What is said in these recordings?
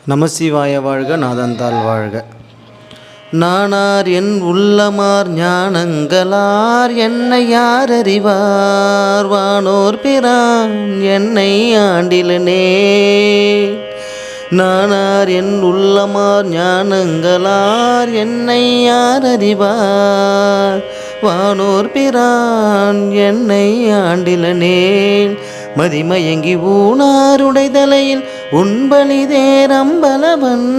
நமசிவாய வாழ்க, நாதந்தாள் வாழ்க. நானார் என் உள்ளமார் ஞானங்களார் என்னை யார் அறிவார், வானோர் பிரான் என்னை ஆண்டிலனே. நானார் என் உள்ளமார் ஞானங்களார் என்னை யார் அறிவார், வானோர் பிரான் என்னை ஆண்டிலனேன். மதிமயங்கி ஊனாருடை தலையில் உண்பலிதேரம்பலவன்,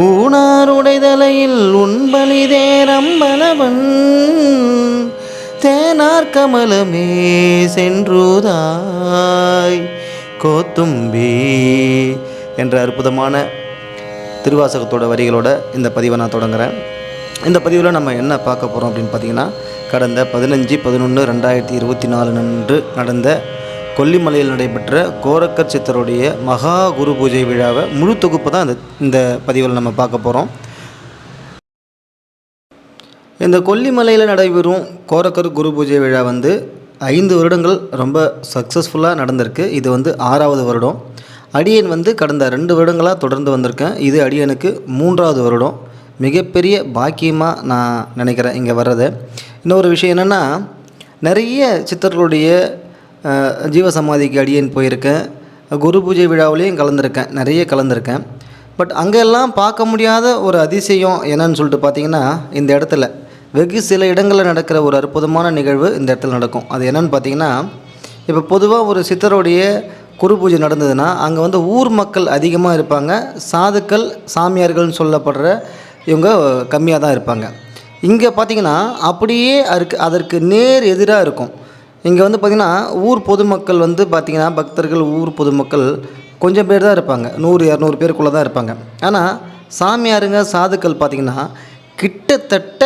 ஊனாருடை தலையில் உண்பலிதேரம்பலவன். தேனார் கமலமே சென்றுதாய் கோத்தும்பி என்ற அற்புதமான திருவாசகத்தோட வரிகளோட இந்த பதிவை நான் தொடங்குகிறேன். இந்த பதிவில் நம்ம என்ன பார்க்க போகிறோம் அப்படின்னு பார்த்திங்கன்னா, கடந்த 15/11/2024 அன்று நடந்த கொல்லிமலையில் நடைபெற்ற கோரக்கர் சித்தருடைய மகா குரு பூஜை விழாவை முழு தொகுப்பு தான் இந்த பதிவில் நம்ம பார்க்க போகிறோம். இந்த கொல்லிமலையில் நடைபெறும் கோரக்கர் குரு பூஜை விழா 5 வருடங்கள் ரொம்ப சக்ஸஸ்ஃபுல்லாக நடந்திருக்கு. இது 6வது வருடம். அடியன் கடந்த 2 வருடங்களாக தொடர்ந்து வந்திருக்கேன். இது அடியனுக்கு 3வது வருடம். மிகப்பெரிய பாக்கியமாக நான் நினைக்கிறேன் இங்கே வர்றதை. இன்னொரு விஷயம் என்னென்னா, நிறைய சித்தர்களுடைய ஜீவசமாதிக்கு அடியேன் போயிருக்கேன். குரு பூஜை விழாவிலையும் நிறைய கலந்துருக்கேன். பட் அங்கெல்லாம் பார்க்க முடியாத ஒரு அதிசயம் என்னன்னு சொல்லிட்டு பார்த்திங்கன்னா, இந்த இடத்துல வெகு சில இடங்களில் நடக்கிற ஒரு அற்புதமான நிகழ்வு இந்த இடத்துல நடக்கும். அது என்னென்னு பார்த்திங்கன்னா, இப்போ பொதுவாக ஒரு சித்தருடைய குரு பூஜை நடந்ததுன்னா அங்கே ஊர் மக்கள் அதிகமாக இருப்பாங்க. சாதுக்கள், சாமியார்கள்னு சொல்லப்படுற இவங்க கம்மியாக தான் இருப்பாங்க. இங்கே பார்த்திங்கன்னா அப்படியே அதற்கு நேர் எதிராக இருக்கும். இங்கே பார்த்திங்கன்னா ஊர் பொதுமக்கள் பார்த்திங்கன்னா பக்தர்கள், ஊர் பொதுமக்கள் கொஞ்சம் பேர் தான் இருப்பாங்க. 100-200 பேருக்குள்ளே தான் இருப்பாங்க. ஆனால் சாமியாருங்க, சாதுக்கள் பார்த்திங்கன்னா கிட்டத்தட்ட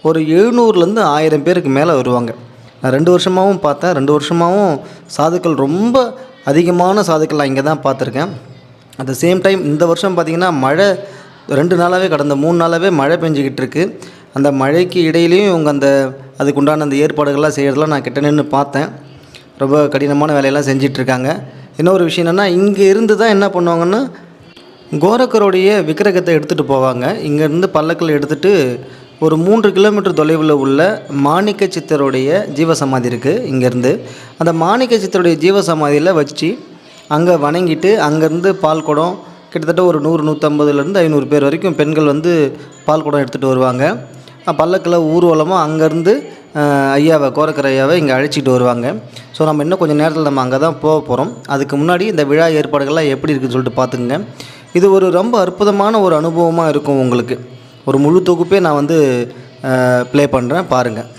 ஒரு 700லேருந்து 1000 பேருக்கு மேலே வருவாங்க. நான் 2 வருஷமாகவும் பார்த்தேன். 2 வருஷமாகவும் சாதுக்கள், ரொம்ப அதிகமான சாதுக்கள் நான் இங்கே தான் பார்த்துருக்கேன். அட் த சேம் டைம் இந்த வருஷம் பார்த்திங்கன்னா மழை 2 நாளாகவே, கடந்த 3 நாளாகவே மழை பெஞ்சிக்கிட்டு இருக்குது. அந்த மழைக்கு இடையிலையும் இவங்க அதுக்குண்டான அந்த ஏற்பாடுகள்லாம் செய்கிறதெல்லாம் நான் கிட்ட நின்று பார்த்தேன். ரொம்ப கடினமான வேலையெல்லாம் செஞ்சிட்ருக்காங்க. இன்னொரு விஷயம் என்னென்னா, இங்கே இருந்து தான் என்ன பண்ணுவாங்கன்னா, கோரக்கருடைய விக்கிரகத்தை எடுத்துகிட்டு போவாங்க. இங்கேருந்து பல்லக்கில் எடுத்துகிட்டு ஒரு 3 கிலோமீட்டர் தொலைவில் உள்ள மாணிக்க சித்தருடைய ஜீவசமாதி இருக்குது. இங்கேருந்து அந்த மாணிக்க சித்தருடைய ஜீவசமாதியில் வச்சு அங்கே வணங்கிட்டு, அங்கேருந்து பால் குடம் கிட்டத்தட்ட ஒரு 100-150லேருந்து 500 பேர் வரைக்கும் பெண்கள் பால் குடம் எடுத்துகிட்டு வருவாங்க. பல்லக்கில் ஊர்வலமாக அங்கேருந்து ஐயாவை, கோரக்கர் ஐயாவை இங்கே அழைச்சிட்டு வருவாங்க. ஸோ நம்ம இன்னும் கொஞ்சம் நேரத்தில் நம்ம அங்கே தான் போக போகிறோம். அதுக்கு முன்னாடி இந்த விழா ஏற்பாடுகள்லாம் எப்படி இருக்குதுன்னு சொல்லிட்டு பார்த்துக்குங்க. இது ஒரு ரொம்ப அற்புதமான ஒரு அனுபவமாக இருக்கும் உங்களுக்கு. ஒரு முழு தொகுப்பே நான் ப்ளே பண்ணுறேன், பாருங்கள்.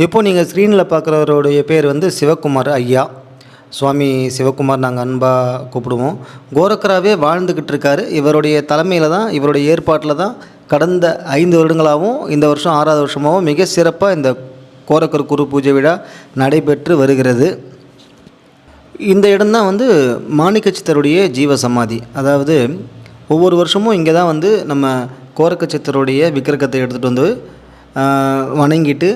இப்போது நீங்கள் ஸ்க்ரீனில் பார்க்குறவருடைய பேர் சிவகுமார் ஐயா. சுவாமி சிவகுமார் நாங்கள் அன்பாக கூப்பிடுவோம். கோரக்கராகவே வாழ்ந்துக்கிட்டு இருக்கார். இவருடைய தலைமையில் தான், இவருடைய ஏற்பாட்டில் தான் கடந்த 5 வருடங்களாகவும் இந்த வருஷம் 6வது வருஷமாகவும் மிக சிறப்பாக இந்த கோரக்கர் குரு பூஜை விழா நடைபெற்று வருகிறது. இந்த இடம்தான் மாணிக்க சித்தருடைய ஜீவசமாதி. அதாவது ஒவ்வொரு வருஷமும் இங்கே தான் நம்ம கோரக்க சித்தருடைய விக்கிரகத்தை எடுத்துகிட்டு வணங்கிட்டு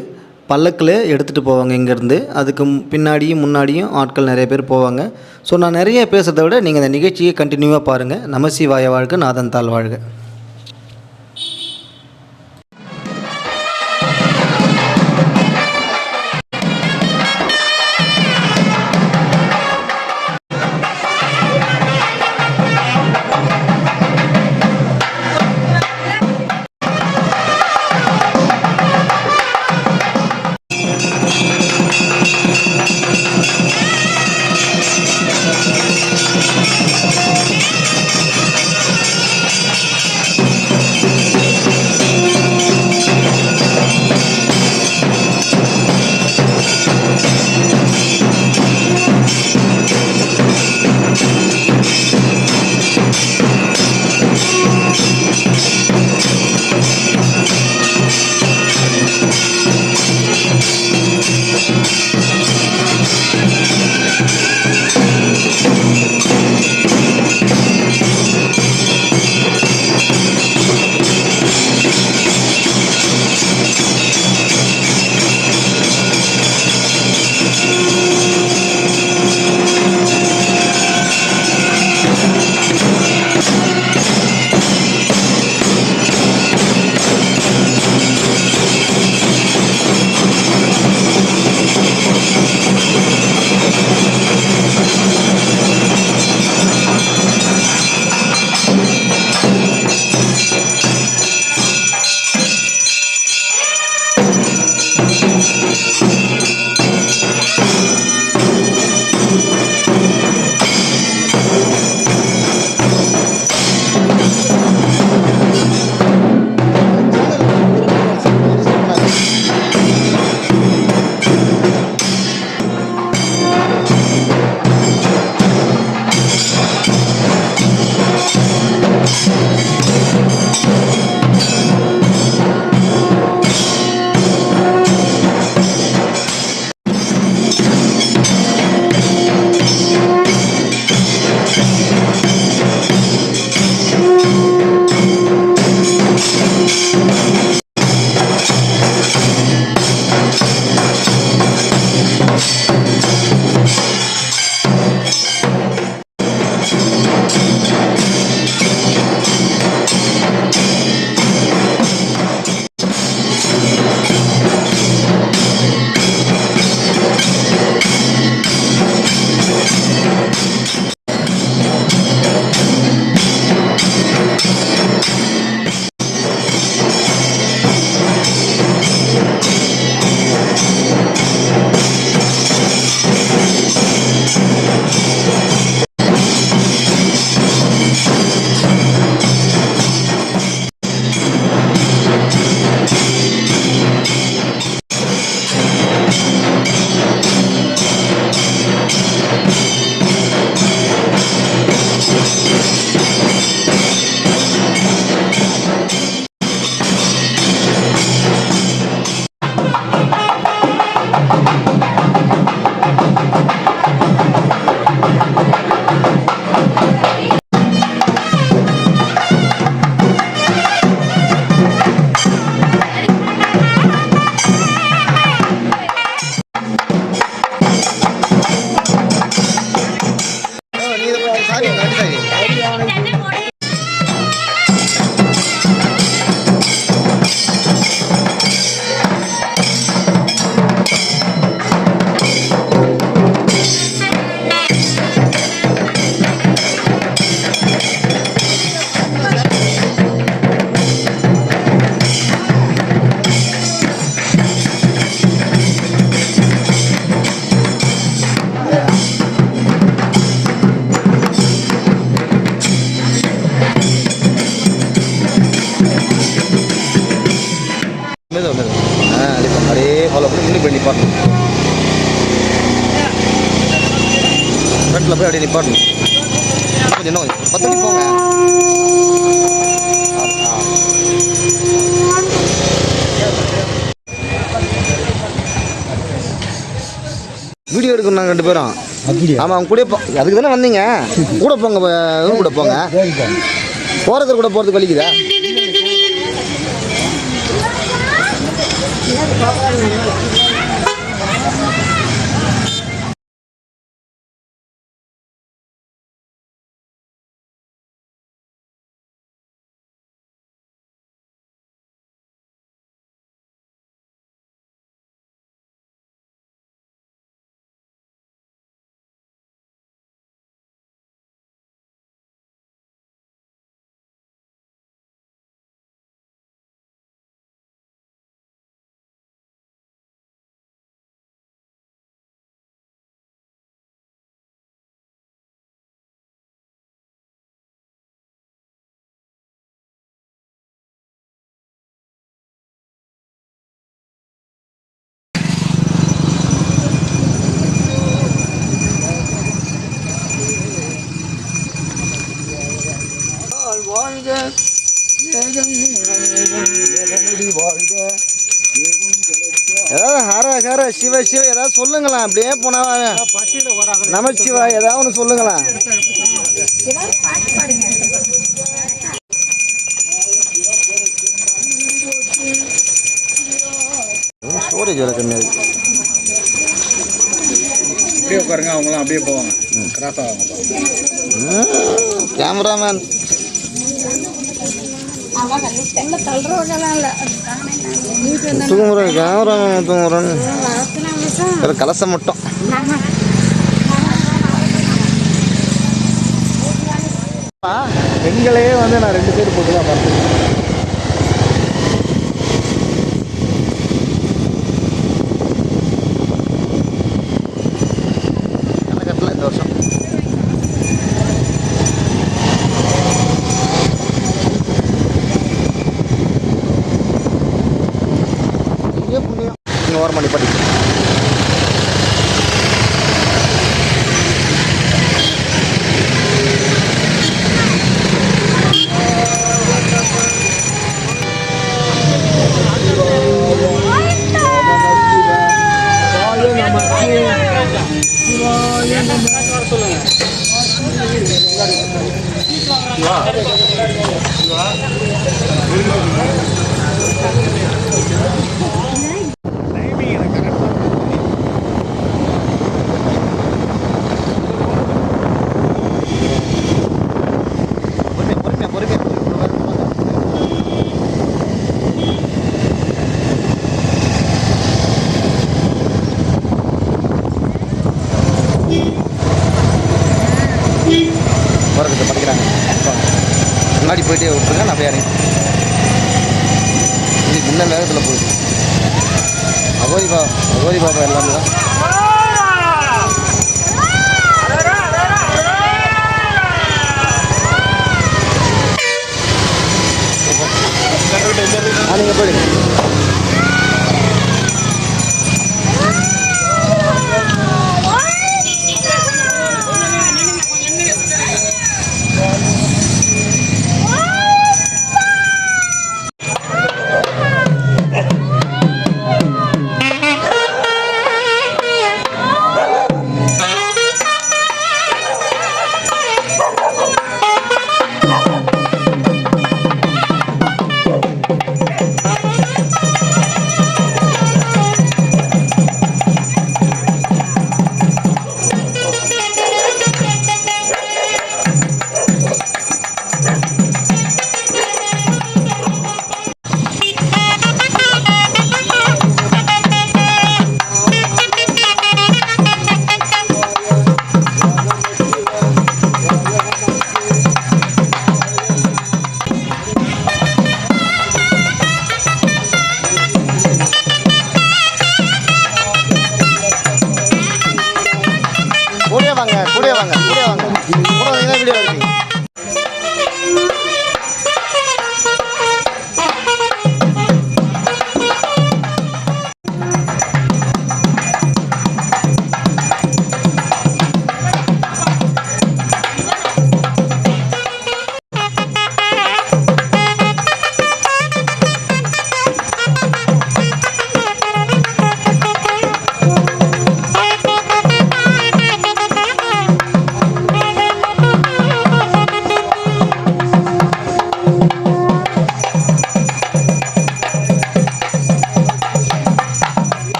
பல்லக்கில் எடுத்துகிட்டு போவாங்க இங்கேருந்து. அதுக்கு பின்னாடியும் முன்னாடியும் ஆட்கள் நிறைய பேர் போவாங்க. ஸோ நான் நிறைய பேசுகிறத விட நீங்கள் இந்த நிகழ்ச்சியை கண்டினியூவாக பாருங்கள். நமசிவாய வாழ்க, நாதந்தாள் வாழ்க. ஸ்டாண்டில் போய் அப்படியே நிப்பாட்டணும். கொஞ்சம் இன்னும் 10 அடி போங்க. வீடியோ எடுக்கணும் நாங்கள் 2 பேரும். ஆமாம், அவங்க கூட அதுக்கு தானே வந்தீங்க. கூட போங்க, கூட போங்க. போகிறது கூட போகிறதுக்கு வலிக்குதா? ஏதாவது ஹர ஹர சிவ சிவ ஏதாவது சொல்லுங்களா? அப்படியே போனா நமச்சிவா ஏதாவது ஒன்று சொல்லுங்களா? ஸ்டோரேஜ் கண்ணு அப்படியே உட்காருங்க. அவங்களாம் அப்படியே போவாங்க. கிராஸ் ஆவாங்க. கேமராமேன் தூங்குறேன். கேமராமேன் தூங்குறேன்னு கலசம் மட்டும். பெண்களே வந்து நான் 2 சைடு போட்டு தான் பார்த்தேன். கணக்கட்டில் இந்த வருஷம் புண்ணியம். நீங்கள் ஓரமாக நிப்பாட்டி போகிறதுக்கு படிக்கிறாங்க. முன்னாடி போயிட்டே விட்டுருங்க. நான் போய் இறங்கி இன்னைக்கு இன்னும் வேகத்தில் போகுது. அகோரி பாபா எல்லாமே தான். நீங்கள் போயிடுங்க.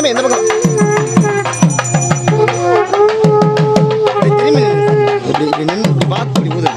சாமி எந்த பக்கம் திரும்பி இப்படி இப்படி நின்று இப்படி பார்த்து இப்படி ஊது.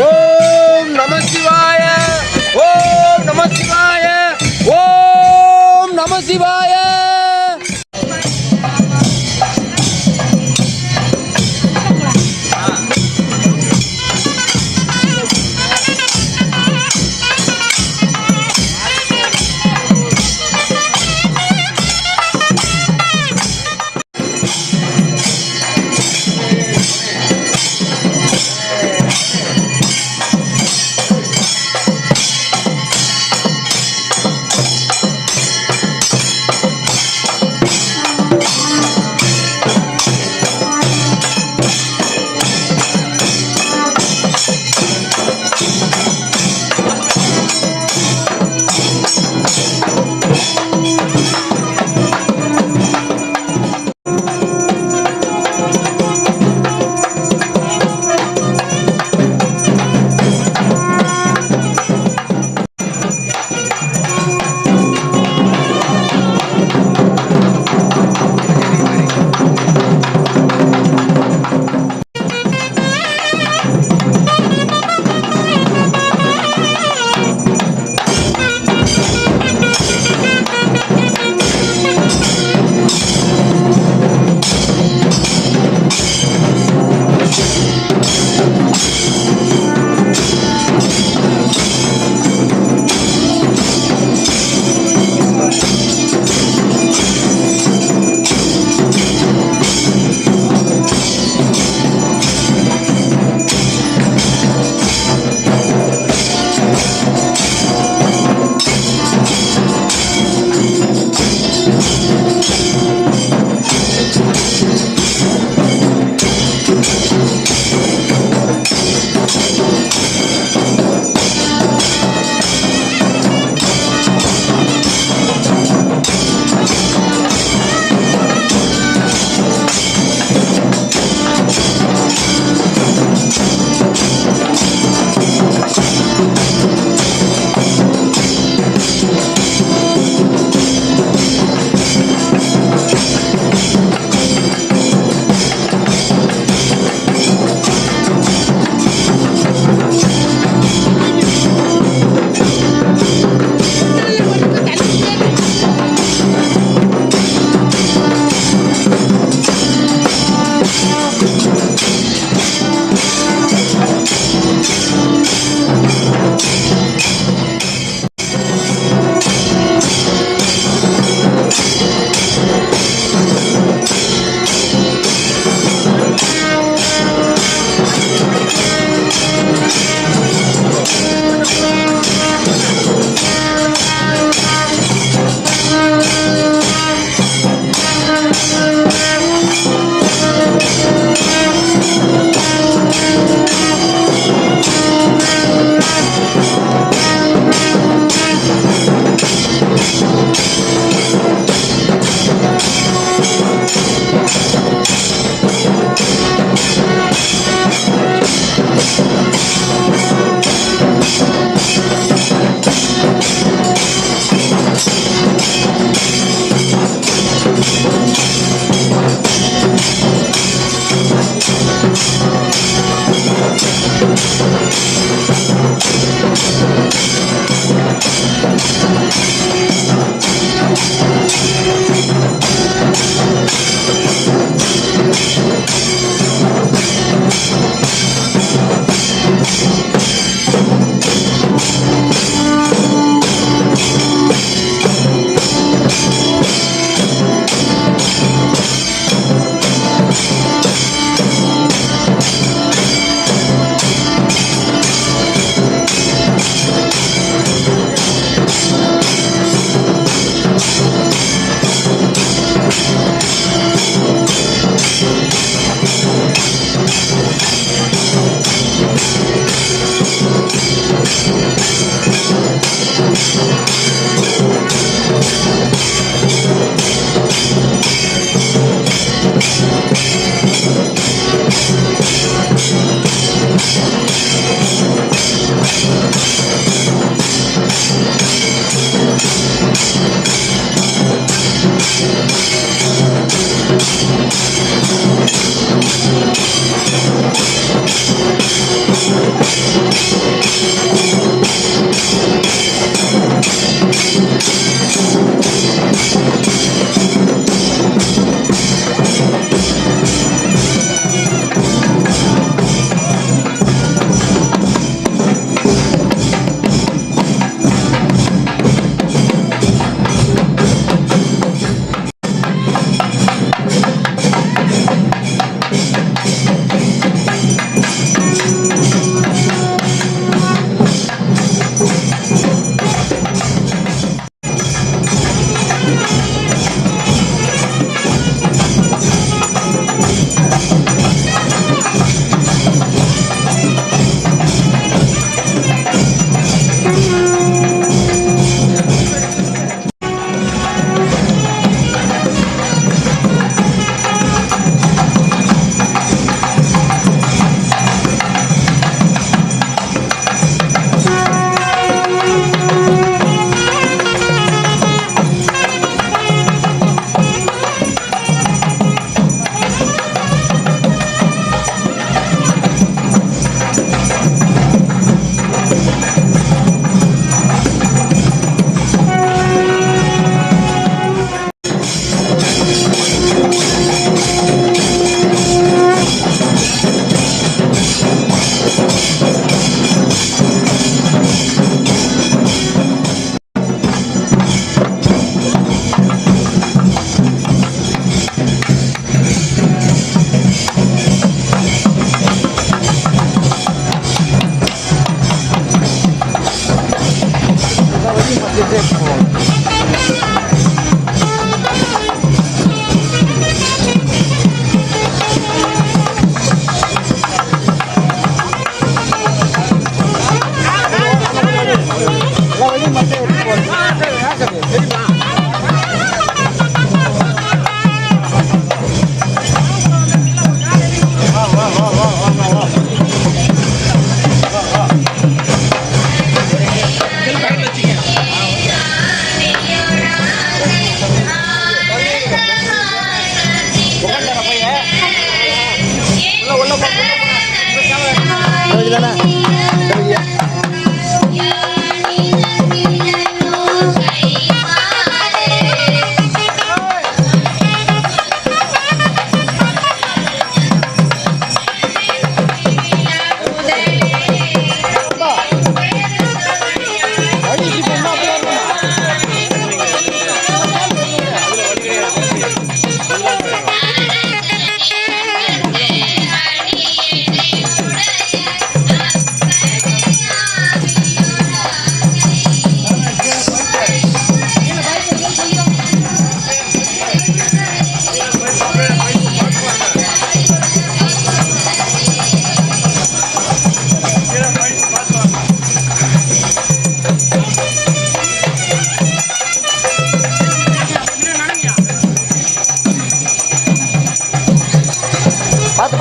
ஓம் நம சிவாய, ஓம் நம சிவாய, ஓம் நம சிவாய.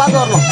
பார்த்து வரணும்.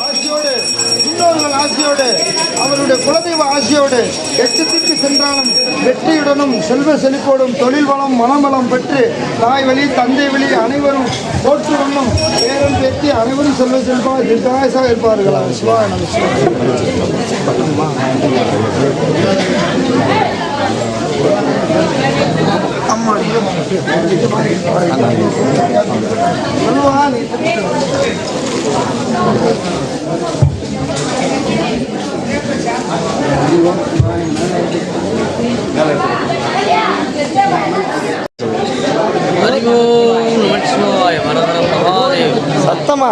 ஆசியோடு முன்னோர்கள் ஆசியோடு அவருடைய குலதெய்வ ஆசியோடு எட்டத்திற்கு சென்றாலும் வெற்றியுடனும் செல்வ செழிப்போடும் தொழில் வளம் மனவளம் பெற்று தாய் வழி தந்தை வழி அனைவரும் போற்று வண்ணம் பேரன் பேத்தி அனைவரும் செல்வ செழிப்பாக தீர்க்காயசாக இருப்பார்களா சிவா அம்மா சொல்லுவா நீ சத்தமா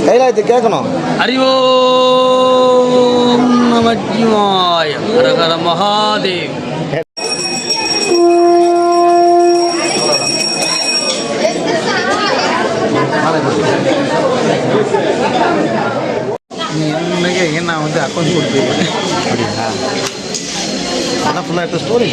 கைலாயத்தை கேட்கணும். ஹரிஓம் நமச்சிவாய ஹரஹர மகாதேவ். நான் வந்து அக்கௌண்ட் கொடுத்துருக்கேன். அப்படியா? அதான் ஃபுல்லாக இப்போ ஸ்டோரி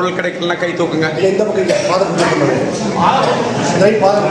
பொருள் கிடைக்கலன்னா கை தூக்குங்க. இந்த பக்கம் இல்லை, பாதம் பாதம்.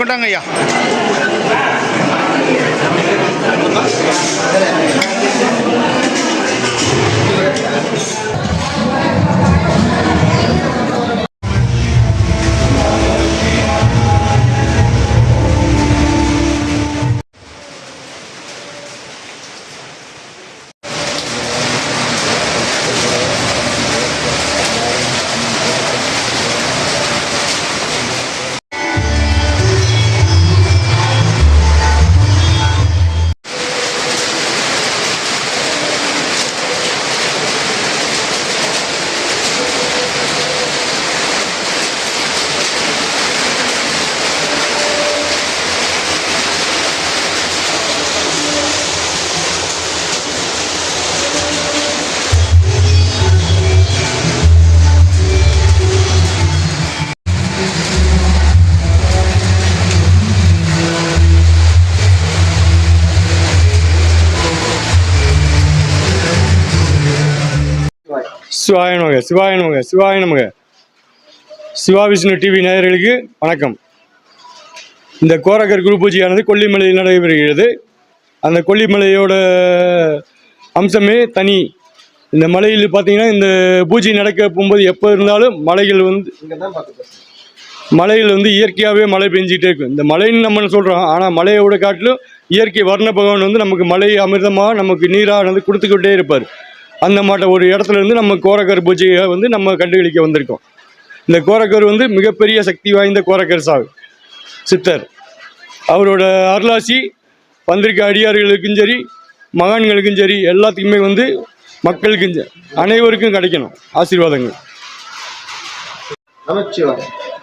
கொண்டாங்க ஐயா. சிவாய நமக சிவாய நமக சிவாய நமக. சிவா விஷ்ணு டிவி நேயர்களுக்கு வணக்கம். இந்த கோரக்கர் குரு பூஜையானது கொல்லிமலையில் நடைபெறுகிறது. அந்த கொல்லிமலையோட அம்சமே தனி. இந்த மலையில் பார்த்தீங்கன்னா இந்த பூஜை நடக்க போகும்போது எப்போ இருந்தாலும் மலையில் வந்து இயற்கையாகவே மழை பெஞ்சிட்டே இருக்கும். இந்த மழைன்னு நம்ம சொல்கிறோம், ஆனால் மலையோட காட்டிலும் இயற்கை வர்ண பகவான் வந்து நமக்கு மழை அமிர்தமாக நமக்கு நீராக வந்து கொடுத்துக்கிட்டே இருப்பார். அந்த மாட்ட ஒரு இடத்துல இருந்து நம்ம கோரக்கர் பூஜையை வந்து நம்ம கண்டுகளிக்க வந்திருக்கோம். இந்த கோரக்கர் வந்து மிகப்பெரிய சக்தி வாய்ந்த கோரக்கர் சித்தர். அவரோட அருளாசி வந்திருக்க அடியார்களுக்கும் சரி மகான்களுக்கும் சரி எல்லாத்துக்குமே வந்து மக்களுக்கும் அனைவருக்கும் கிடைக்கணும் ஆசீர்வாதங்கள்.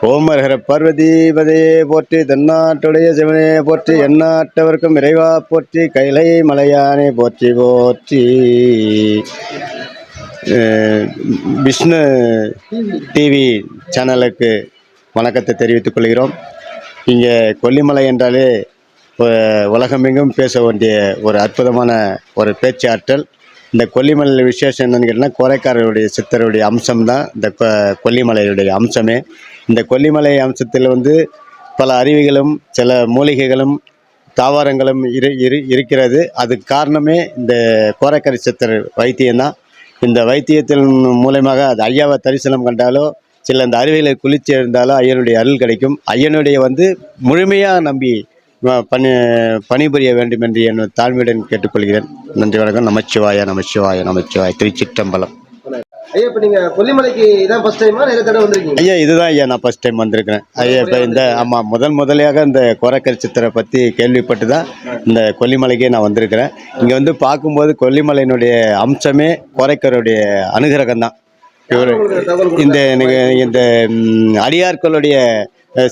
ஓமர்ஹர பார்வதிபதே போற்றி, தென்னாட்டுடைய சிவனே போற்றி, எந்நாட்டவர்க்கும் இறைவா போற்றி, கைலை மலையானே போற்றி போற்றி. விஷ்ணு டிவி சேனலுக்கு வணக்கத்தை தெரிவித்துக் கொள்கிறோம். இங்கே கொல்லிமலை என்றாலே உலகமெங்கும் பேச வேண்டிய ஒரு அற்புதமான ஒரு பேச்சாற்றல். இந்த கொல்லிமலை விசேஷம் என்னன்னு கேட்டால் கோரைக்காரருடைய சித்தருடைய அம்சம்தான் இந்த கொல்லிமலையுடைய அம்சமே. இந்த கொல்லிமலை அம்சத்தில் வந்து பல அருவிகளும் சில மூலிகைகளும் தாவரங்களும் இருக்கிறது. அதுக்கு காரணமே இந்த கோரைக்கார சித்தர் வைத்தியம்தான். இந்த வைத்தியத்தின் மூலமாக அது ஐயாவை தரிசனம் கண்டாலோ சில இந்த அருவிகளை குளிர்ச்சி இருந்தாலோ ஐயனுடைய அருள் கிடைக்கும். ஐயனுடைய வந்து முழுமையாக நம்பி பணிபுரிய வேண்டும் என்று என் தாழ்மையுடன் கேட்டுக்கொள்கிறேன். நன்றி, வணக்கம். நமச்சிவாய நமச்சிவாய நமச்சிவாய. திருச்சிற்றம்பலம். ஐயா, இப்போ நீங்கள் கொல்லிமலைக்கு இதான் ஃபர்ஸ்ட் டைமா நிறைய தடவை வந்திருக்கீங்க? ஐயா, இதுதான் ஐயா நான் ஃபர்ஸ்ட் டைம் வந்திருக்கிறேன். ஐயா இப்போ இந்த ஆமாம் முதலியாக இந்த கோரக்கர் சித்தரை பற்றி கேள்விப்பட்டு தான் இந்த கொல்லிமலைக்கே நான் வந்திருக்கிறேன். இங்கே வந்து பார்க்கும்போது கொல்லிமலையினுடைய அம்சமே கோரைக்கருடைய அனுகிரகம் தான். இவர் இந்த அடியார்களுடைய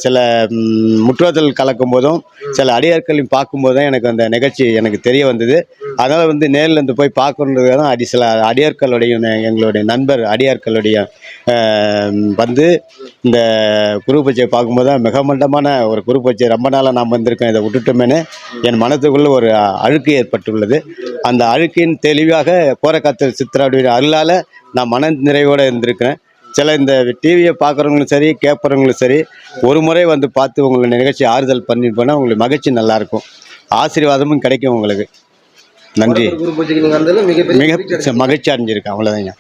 சில முற்றோதல் கலக்கும் போதும் சில அடியார்களையும் பார்க்கும்போது தான் எனக்கு அந்த நிகழ்ச்சி எனக்கு தெரிய வந்தது. அதனால் வந்து நேரில் இருந்து போய் பார்க்கணுன்றது தான் சில அடியார்களுடைய எங்களுடைய நண்பர் அடியார்களுடைய வந்து இந்த குரு பூஜையை பார்க்கும்போது தான் மிகமண்டமான ஒரு குரு பூஜை. ரொம்ப நாளாக நான் வந்திருக்கேன், இதை விட்டுட்டோமேனு என் மனத்துக்குள்ளே ஒரு அழுக்கு ஏற்பட்டுள்ளது. அந்த அழுக்கின் தெளிவாக கோரக்காத்தர் சித்தருடைய அருளால் நான் மன நிறைவோடு இருந்திருக்கிறேன். சில இந்த டிவியை பார்க்குறவங்களும் சரி கேட்குறவங்களும் சரி ஒரு முறை வந்து பார்த்து உங்களை நிகழ்ச்சி ஆறுதல் பண்ணி போனால் உங்களுக்கு மகிழ்ச்சி நல்லாயிருக்கும், ஆசீர்வாதமும் கிடைக்கும் உங்களுக்கு. நன்றி. மிக மகிழ்ச்சி அடைஞ்சிருக்கேன், அவ்வளோதாங்க.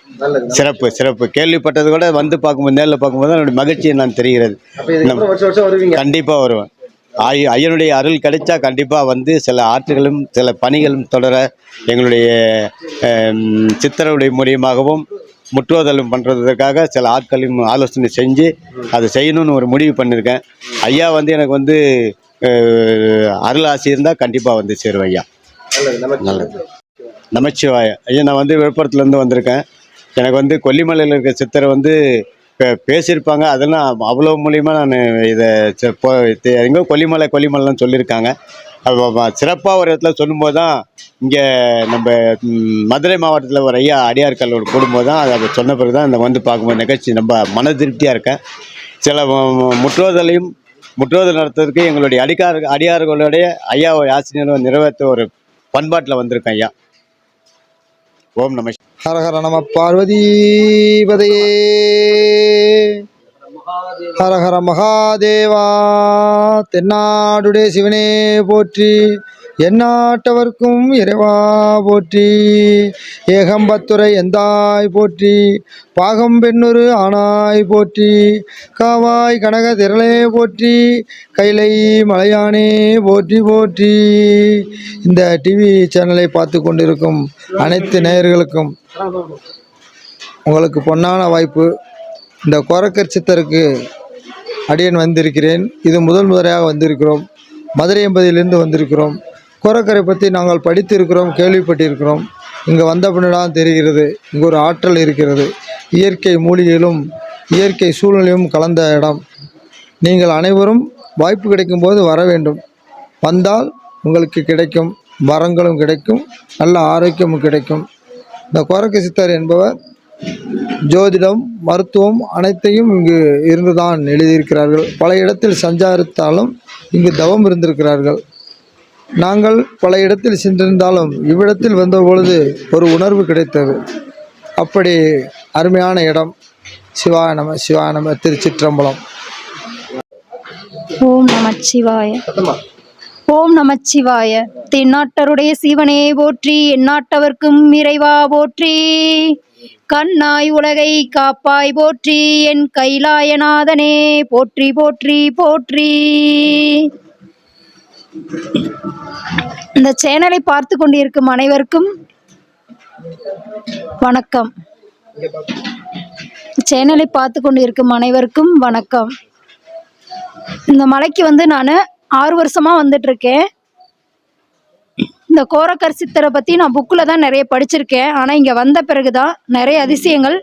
சிறப்பு கேள்விப்பட்டது கூட வந்து பார்க்கும்போது நேரில் பார்க்கும்போது என்னுடைய மகிழ்ச்சி நான் தெரிகிறது. கண்டிப்பாக வருவேன். ஐயனுடைய அருள் கிடைச்சா கண்டிப்பாக வந்து சில ஆற்றுகளும் சில பணிகளும் தொடர எங்களுடைய சித்தருடைய மூலியமாகவும் முற்றுவதலும் பண்ணுறதுக்காக சில ஆட்களையும் ஆலோசனை செஞ்சு அதை செய்யணும்னு ஒரு முடிவு பண்ணியிருக்கேன். ஐயா வந்து எனக்கு வந்து அருள் ஆசி இருந்தால் கண்டிப்பாக வந்து சேருவேன் ஐயா. நல்லது. நமச்சிவாய. ஐயா, நான் வந்து விழுப்புரத்துலேருந்து வந்திருக்கேன். எனக்கு வந்து கொல்லிமலையில் இருக்க சித்தரை வந்து பேசியிருப்பாங்க, அதெல்லாம் அவ்வளோ மூலியமாக நான் இதை எங்கோ கொல்லிமலைன்னு சொல்லியிருக்காங்க. சிறப்பாக ஒரு இடத்துல சொல்லும்போது தான் இங்கே நம்ம மதுரை மாவட்டத்தில் ஒரு ஐயா அடியார்களோட கூடும்போது தான் அதை சொன்ன பிறகு தான் இந்த வந்து பார்க்கும்போது நிகழ்ச்சி ரொம்ப மன திருப்தியாக இருக்கேன். சில முற்றுவதல் நடத்துறதுக்கு எங்களுடைய அடியார்களுடைய ஐயாவோட ஆசிரியரை நிறைவேற்ற ஒரு பண்பாட்டில் வந்திருக்கேன் ஐயா. ஓம் நம. ஹரஹர நம பார்வதிபதையே. ஹரஹர மகாதேவா. தென்னாடுடைய சிவனே போற்றி, எந்நாட்டவர்க்கும் இறைவா போற்றி. ஏகம்பத்துரை எந்தாய் போற்றி, பாகம் பெண்ணுரு ஆனாய் போற்றி. காவாய் கனக திரளே போற்றி, கைலை மலையானே போற்றி போற்றி. இந்த டிவி சேனலை பார்த்து கொண்டிருக்கும் அனைத்து நேயர்களுக்கும் உங்களுக்கு பொன்னான வாய்ப்பு. இந்த கோரக்கர் சித்தருக்கு அடியன் வந்திருக்கிறேன். இது முதன்முறையாக வந்திருக்கிறோம். மதுரை எம்பதியிலிருந்து வந்திருக்கிறோம். கோரக்கரை பற்றி நாங்கள் படித்திருக்கிறோம், கேள்விப்பட்டிருக்கிறோம். இங்கே வந்த பின்னதான் தெரிகிறது இங்கே ஒரு ஆற்றல் இருக்கிறது. இயற்கை மூலிகையிலும் இயற்கை சூழ்நிலையும் கலந்த இடம். நீங்கள் அனைவரும் வாய்ப்பு கிடைக்கும்போது வர வேண்டும். வந்தால் உங்களுக்கு கிடைக்கும், வரங்களும் கிடைக்கும், நல்ல ஆரோக்கியமும் கிடைக்கும். இந்த கோரக்க சித்தர் என்பவர் ஜோதிடம், மருத்துவம் அனைத்தையும் இங்கு இருந்துதான் எழுதியிருக்கிறார்கள். பல இடத்தில் சஞ்சாரித்தாலும் இங்கு தவம் இருந்திருக்கிறார்கள். நாங்கள் பல இடத்தில் சென்றிருந்தாலும் இவ்விடத்தில் வந்த பொழுது ஒரு உணர்வு கிடைத்தது. அப்படி அருமையான இடம். சிவாய நம திருச்சிற்றம்பலம். ஓம் நமச்சிவாய. ஓம் நமச்சிவாய. தென்னாட்டருடைய சிவனே போற்றி, எந்நாட்டவர்க்கும் இறைவா போற்றி. கண்ணாய் உலகை காப்பாய் போற்றி, என் கைலாயநாதனே போற்றி போற்றி போற்றி. இந்த சேனலை பார்த்து கொண்டிருக்கும் அனைவருக்கும் வணக்கம். சேனலை பார்த்து கொண்டிருக்கும் அனைவருக்கும் வணக்கம். இந்த மலைக்கு நான் 6 வருஷமா வந்துட்டு இருக்கேன். இந்த கோரக்கர் சித்தரை பற்றி நான் புக்கில் தான் நிறைய படிச்சிருக்கேன். ஆனால் இங்கே வந்த பிறகு தான் நிறைய அதிசயங்கள்.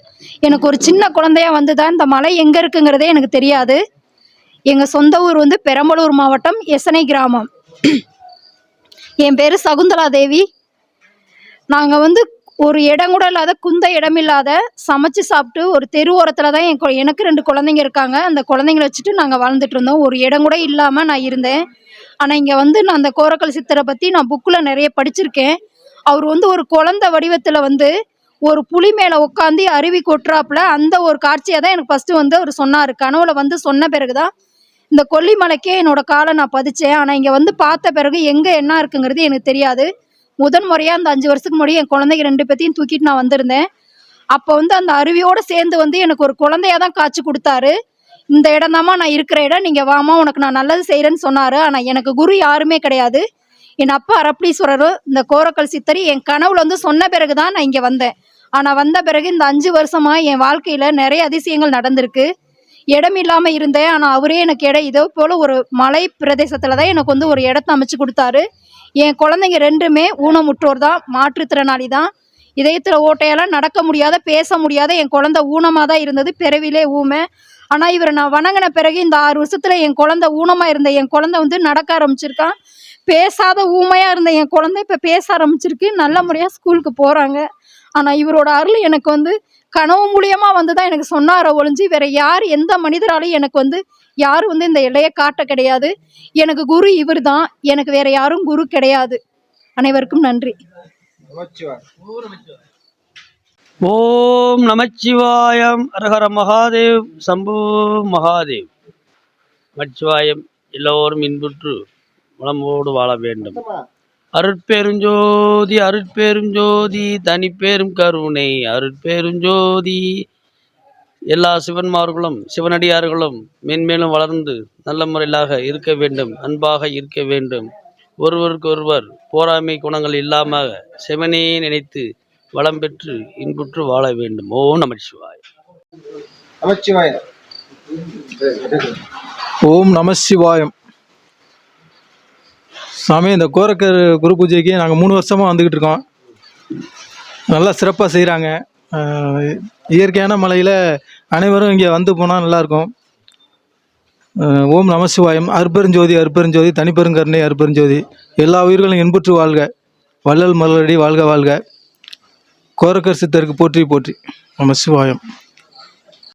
எனக்கு ஒரு சின்ன குழந்தையா வந்து தான் இந்த மலை எங்கே இருக்குங்கிறதே எனக்கு தெரியாது. எங்கள் சொந்த ஊர் பெரம்பலூர் மாவட்டம் எசனை கிராமம். என் பேர் சகுந்தலா தேவி. நாங்கள் ஒரு இடம் கூட இல்லாத, குந்த இடமில்லாத, சமைச்சு சாப்பிட்டு ஒரு தெரு ஓரத்தில் தான் எனக்கு 2 குழந்தைங்க இருக்காங்க. அந்த குழந்தைங்கள வச்சுட்டு நாங்கள் வாழ்ந்துட்டு இருந்தோம். ஒரு இடம் கூட இல்லாமல் நான் இருந்தேன். ஆனால் இங்கே நான் அந்த கோரக்கல் சித்தரை பற்றி நான் புக்கில் நிறைய படிச்சிருக்கேன். அவர் ஒரு குழந்தை வடிவத்தில் ஒரு புலி மேலே உட்காந்து அருவி கொட்டுறாப்புல அந்த ஒரு காட்சியை தான் எனக்கு ஃபஸ்ட்டு அவர் சொன்னார். கனவுல சொன்ன பிறகு தான் இந்த கொல்லிமலைக்கே என்னோட காலை நான் பதிச்சேன். ஆனால் இங்கே பார்த்த பிறகு எங்கே என்ன இருக்குங்கிறது எனக்கு தெரியாது. முதன் முறையாக அந்த 5 வருஷத்துக்கு முன்னாடி என் குழந்தைங்க 2 பேத்தையும் தூக்கிட்டு நான் வந்திருந்தேன். அப்போ அந்த அருவியோடு சேர்ந்து எனக்கு ஒரு குழந்தையா தான் காட்சி கொடுத்தாரு. இந்த இடம் தாம்மா நான் இருக்கிற இடம், நீங்கள் வாமா, உனக்கு நான் நல்லது செய்கிறேன்னு சொன்னார். ஆனால் எனக்கு குரு யாருமே கிடையாது. என் அப்பா அரப்பளீஸ்வரரும் இந்த கோரக்கல் சித்தரி என் கனவுல சொன்ன பிறகு தான் நான் இங்கே வந்தேன். ஆனால் வந்த பிறகு இந்த 5 வருஷமாக என் வாழ்க்கையில் நிறைய அதிசயங்கள் நடந்திருக்கு. இடம் இல்லாமல் இருந்தேன். ஆனால் அவரே எனக்கு இடம் இதே போல் ஒரு மலை பிரதேசத்தில் தான் எனக்கு ஒரு இடத்த அமைச்சு கொடுத்தாரு. என் குழந்தைங்க 2மே ஊனமுற்றோர் தான், மாற்றுத்திறனாளி தான். இதயத்தில் ஓட்டையெல்லாம், நடக்க முடியாத, பேச முடியாத என் குழந்தை ஊனமாக தான் இருந்தது, பிறவிலே ஊமை. ஆனால் இவரை நான் வணங்கின பிறகு இந்த 6 வருஷத்தில் என் குழந்தை ஊனமாக இருந்த என் குழந்தை நடக்க ஆரம்பிச்சிருக்கான். பேசாத ஊமையாக இருந்த என் குழந்தை இப்போ பேச ஆரம்பிச்சிருக்கு. நல்ல முறையாக ஸ்கூலுக்கு போகிறாங்க. ஆனால் இவரோட அருள் எனக்கு கனவு மூலியமாக தான் எனக்கு சொன்னார ஒழிஞ்சு வேற யார், எந்த மனிதராலையும் எனக்கு யாரும் இந்த எல்லையை காட்ட கிடையாது. எனக்கு குரு இவர் தான், எனக்கு வேற யாரும் குரு கிடையாது. அனைவருக்கும் நன்றி. ஓம் நமச்சிவாயம். அரஹர மகாதேவ். சம்பு மகாதேவ். நமச்சிவாயம். எல்லோரும் இன்புற்று வளமோடு வாழ வேண்டும். அருட்பெருஞ்சோதி அருட்பெருஞ்சோதி தனிப்பெரும் கருணை அருட்பெருஞ்சோதி. எல்லா சிவன்மார்களும் சிவனடியார்களும் மென்மேலும் வளர்ந்து நல்ல முறையிலாக இருக்க வேண்டும், அன்பாக இருக்க வேண்டும். ஒருவருக்கு ஒருவர் போராமை குணங்கள் இல்லாமல் சிவனே நினைத்து வளம் பெற்று இன்புற்று வாழ வேண்டும். ஓம் நமச்சிவாய. ஓம் நமசிவாயம். சாமி, இந்த கோரக்கர் குரு பூஜைக்கு நாங்கள் 3 வருஷமாக வந்துக்கிட்டு இருக்கோம். நல்லா சிறப்பாக செய்கிறாங்க. இயற்கையான மலையில் அனைவரும் இங்கே வந்து போனால் நல்லாயிருக்கும். ஓம் நமசிவாயம். அருட்பெருஞ்சோதி அருட்பெருஞ்சோதி தனிப்பெருங்கருணை அருட்பெருஞ்சோதி. எல்லா உயிர்களும் இன்புற்று வாழ்க. வள்ளல் மலரடி வாழ்க வாழ்க. கோரக்கர் சித்தருக்கு போற்றி போற்றி. நமசிவாயம்.